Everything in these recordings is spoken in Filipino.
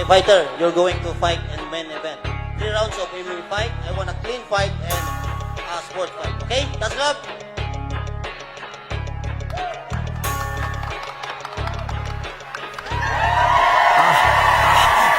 Okay, fighter, you're going to fight in main event. 3 rounds of MMA fight. I want a clean fight and a sport fight. Okay? That's love.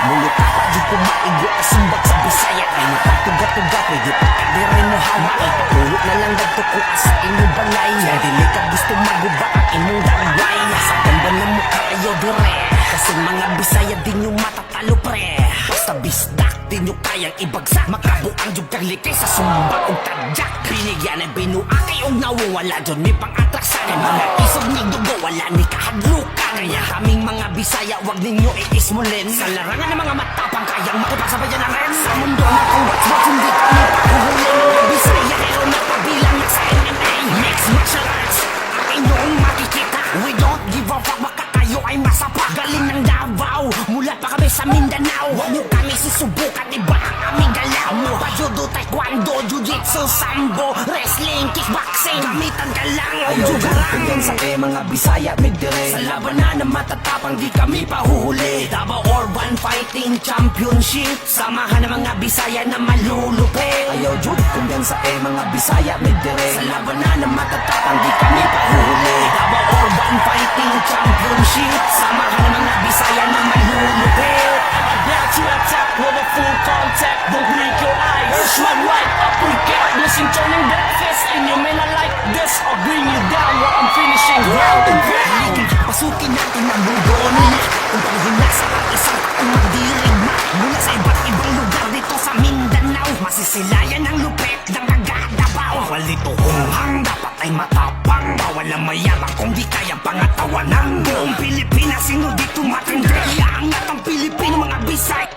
Mulut apa di kumaigo kasumbag sa Bisaya. Ay napatuga-tuga, pwede pa kadiri mo hawa. Ipapulot na lang dagto ko sa inyong balay. Kaya dili ka gusto maguba ang inyong dagway. Sa ganda ng mukha kayo dire, kasi mga Bisaya din yung matatalo pre. Basta bisdak, di nyo kayang ibagsak. Makabuang yung kagliki sa sumbag o tadyak. Binigyan ay binuakay o nawawala dyan. May pang-atrasan mga isog ni dugo, wala ni kahadlukan. Kaya kaming mga Bisaya, wag ninyo iismulin. Sa larangan ng mga matapang, kayang makipagsabayan na rin. Sa mundo na kung what's hindi kami pakuhulin. Mga Bisaya, pero napabilang na sa MMA. Mixed martial arts, ang inyong makikita. We don't give a fuck, baka kayo ay masapa. Galing ng Davao, mula pa kami sa Mindanao. Huwag nyo kami susubukan, iba ang aming galaw. Pajudo, taekwondo, jiu-jitsu, sambo, wrestling, kickboxing. Gamitan ka lang o jugarang. Hanggang sa mga Bisaya, midire. Sa labanan na matatapang, di kami pahuhuli. Davao Urban Fighting Championship. Samahan ng mga Bisaya na malulupit. Ayaw jud hanggang sa mga Bisaya, midire. Sa labanan na matatapang, di kami pahuhuli. Davao Urban Fighting Championship. Samahan ng mga Bisaya na malulupit. About to attack with a full contact. Don't blink your eyes. Push my right uppercut. Listen, turning that fist in you. Man, I like this. I'll bring you down while I'm finishing round and round. Pasukin natin ang mundo nila. Kung panghina sa isang taong magdirigma. Mula sa iba't ibang lugar dito sa Mindanao. Masisilayan ang lupit ng nagadabaw. Bawal dito hunghang, dapat ay matapang. Bawal ang mayabang kung di kaya pangatawan ng buong Pilipinas. Sino dito matindi? Iangat ang Pilipino mga Bisay.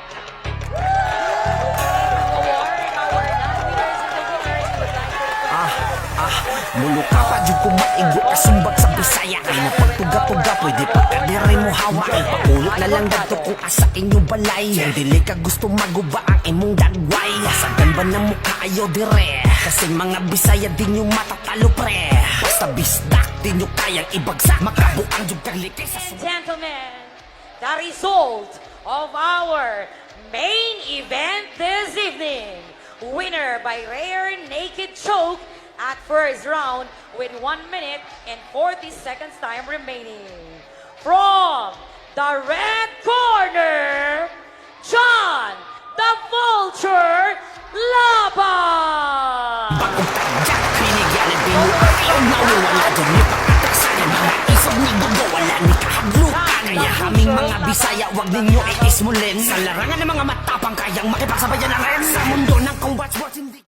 Mulo ka pa, dyan kumaigo kasumbag sa Bisaya. Ay napagtuga-tuga, pwede pa kadiri mo hawa. Ay paulot na lang dagto kung asa inyong balay. Kaya dili ka gusto maguba ang imong dagway. Sagan ba ng mukha ayo dire, kasi mga Bisaya din yung matatalo pre. Basta bisdak, di nyo kayang ibagsak. Makabuang yung kagliki sa Gentlemen, the result of our main event this evening. Winner by rare naked choke at first round with 1 minute and 40 seconds time remaining. From the red corner, John the Vulture Laban! bagong tadyak, binigyan at binuakay o nawawala dyan. May pag-atrasan ang mga isog ni dugo, wala ni kahadlukan. Kaya kaming mga Bisaya, wag ninyo iismulin. Sa larangan ng mga matapang, kayang makipagsabayan na rin. Sa mundo